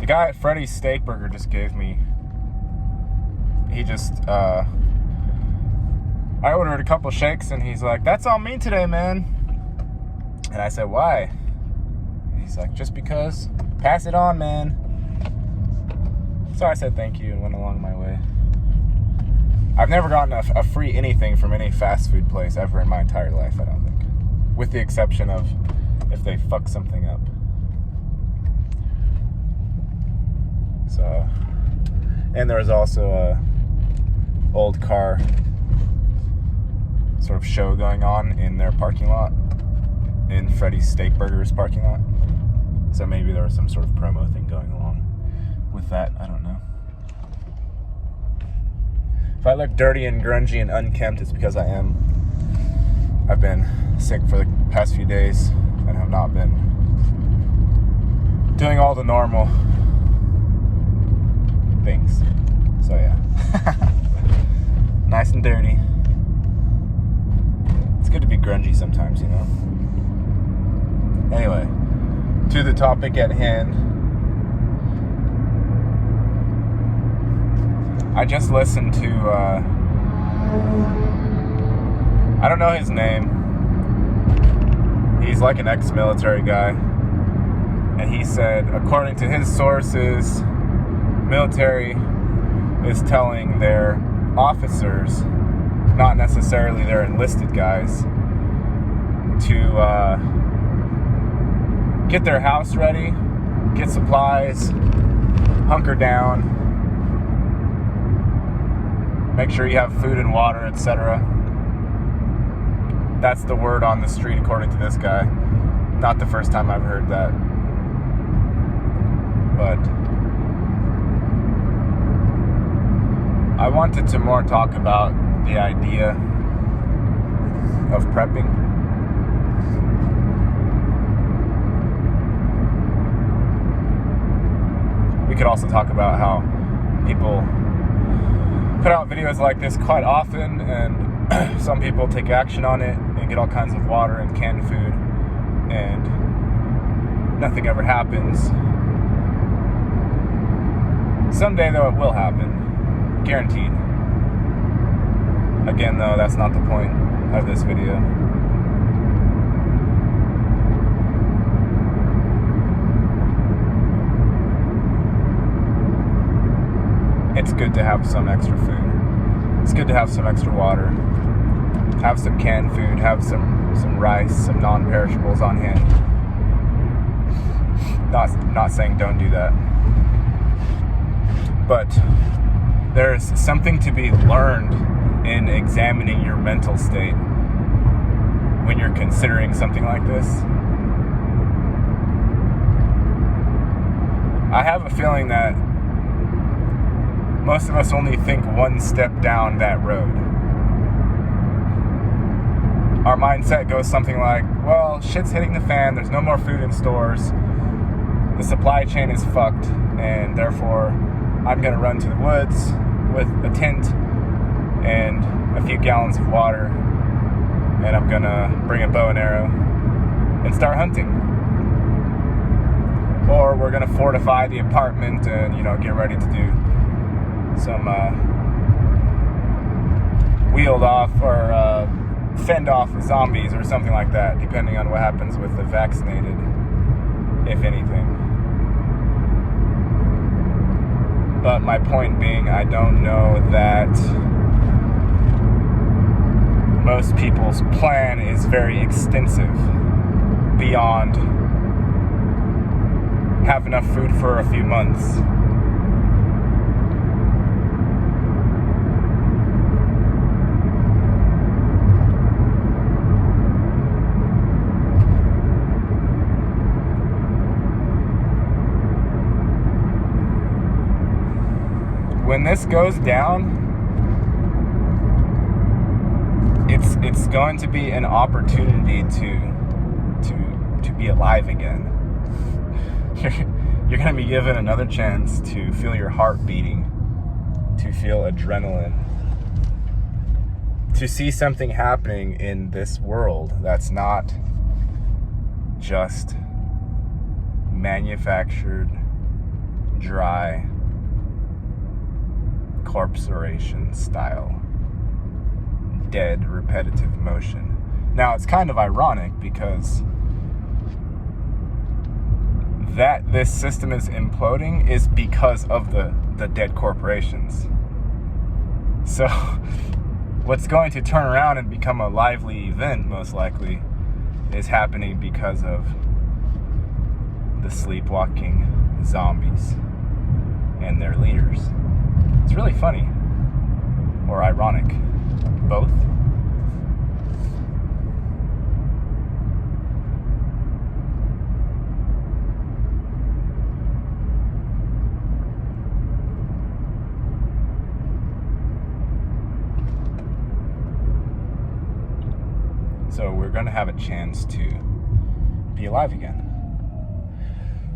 guy at Freddy's Steak Burger just gave me, I ordered a couple shakes and he's like, "That's on me today, man." And I said, "Why?" He's like, "Just because. Pass it on, man." So I said thank you and went along my way. I've never gotten a free anything from any fast food place ever in my entire life, I don't think. With the exception of if they fuck something up. So, and there was also a old car sort of show going on in their parking lot, in Freddy's Steak Burger's parking lot. So maybe there was some sort of promo thing going along with that. I don't know. If I look dirty and grungy and unkempt, it's because I am. I've been sick for the past few days and have not been doing all the normal things. So yeah. Nice and dirty. It's good to be grungy sometimes, you know? Anyway, to the topic at hand. I just listened to, I don't know his name. He's like an ex-military guy. And he said, according to his sources, military is telling their officers, not necessarily their enlisted guys, to get their house ready, get supplies, hunker down, make sure you have food and water, etc. That's the word on the street, according to this guy. Not the first time I've heard that. But I wanted to more talk about the idea of prepping. We could also talk about how people put out videos like this quite often, and some people take action on it and get all kinds of water and canned food, and nothing ever happens. Someday, though, it will happen. Guaranteed. Again, though, that's not the point of this video. It's good to have some extra food. It's good to have some extra water. Have some canned food. Have some rice, some non-perishables on hand. Not saying don't do that. But there's something to be learned in examining your mental state when you're considering something like this. I have a feeling that most of us only think one step down that road. Our mindset goes something like, well, shit's hitting the fan, there's no more food in stores, the supply chain is fucked, and therefore I'm gonna run to the woods with a tent and a few gallons of water, and I'm gonna bring a bow and arrow and start hunting. Or we're gonna fortify the apartment and, get ready to do some wheeled off or fend off zombies or something like that, depending on what happens with the vaccinated, if anything. But my point being, I don't know that most people's plan is very extensive beyond have enough food for a few months. When this goes down, it's going to be an opportunity to be alive again. You're going to be given another chance to feel your heart beating, to feel adrenaline, to see something happening in this world that's not just manufactured dry, corpsoration style, dead, repetitive motion. Now, it's kind of ironic because that this system is imploding is because of the dead corporations. So what's going to turn around and become a lively event, most likely, is happening because of the sleepwalking zombies and their leaders. It's really funny, or ironic, both. So we're going to have a chance to be alive again.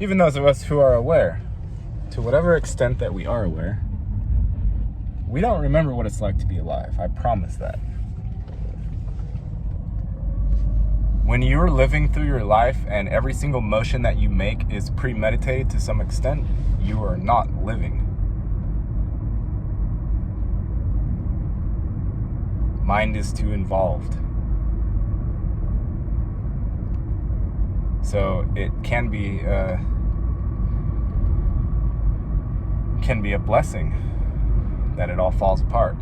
Even those of us who are aware, to whatever extent that we are aware, we don't remember what it's like to be alive. I promise that. When you're living through your life and every single motion that you make is premeditated to some extent, you are not living. Mind is too involved. So it can be a blessing that it all falls apart.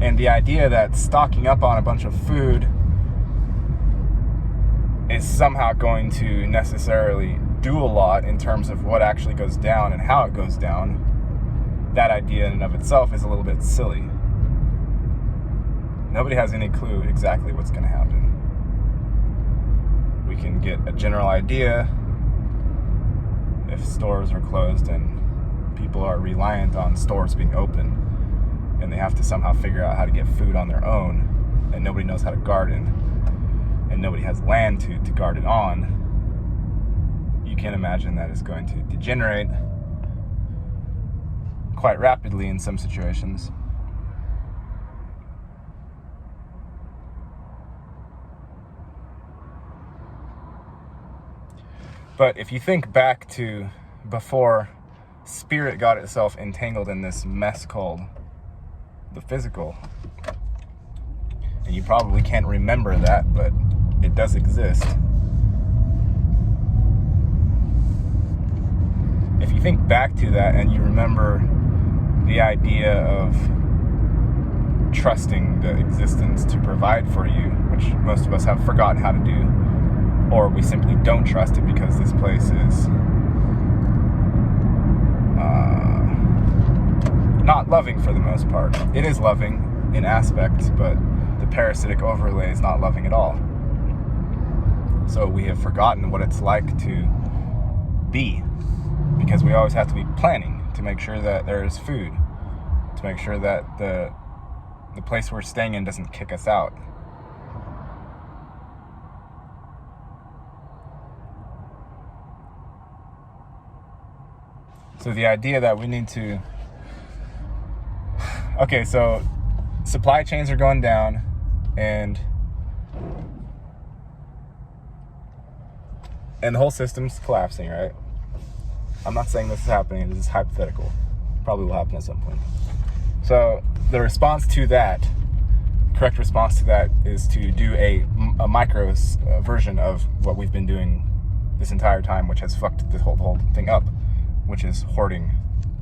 And the idea that stocking up on a bunch of food is somehow going to necessarily do a lot in terms of what actually goes down and how it goes down, that idea in and of itself is a little bit silly. Nobody has any clue exactly what's going to happen. We can get a general idea if stores are closed and people are reliant on stores being open and they have to somehow figure out how to get food on their own, and nobody knows how to garden and nobody has land to garden on. You can imagine that is going to degenerate quite rapidly in some situations. But if you think back to before spirit got itself entangled in this mess called the physical, and you probably can't remember that, but it does exist. If you think back to that and you remember the idea of trusting the existence to provide for you, which most of us have forgotten how to do, or we simply don't trust it because this place is not loving for the most part. It is loving in aspects, but the parasitic overlay is not loving at all. So we have forgotten what it's like to be, because we always have to be planning to make sure that there is food, to make sure that the place we're staying in doesn't kick us out. So the idea that we need to... Okay, so supply chains are going down and the whole system's collapsing, right? I'm not saying this is happening. This is hypothetical. Probably will happen at some point. So the response to that, correct response to that, is to do a micro version of what we've been doing this entire time, which has fucked the whole thing up, which is hoarding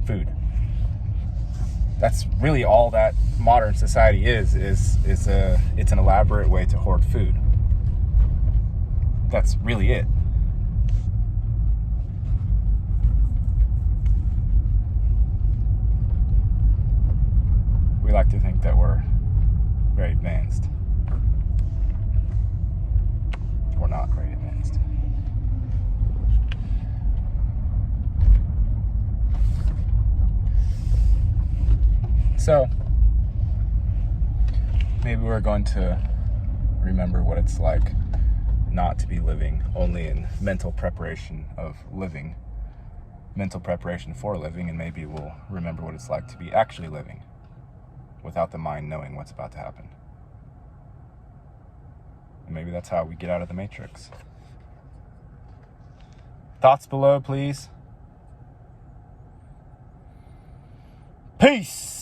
food. That's really all that modern society is it's an elaborate way to hoard food. That's really it. We like to think that we're very advanced. We're not very advanced. So, maybe we're going to remember what it's like not to be living, only in mental preparation of living, mental preparation for living, and maybe we'll remember what it's like to be actually living without the mind knowing what's about to happen. And maybe that's how we get out of the Matrix. Thoughts below, please. Peace.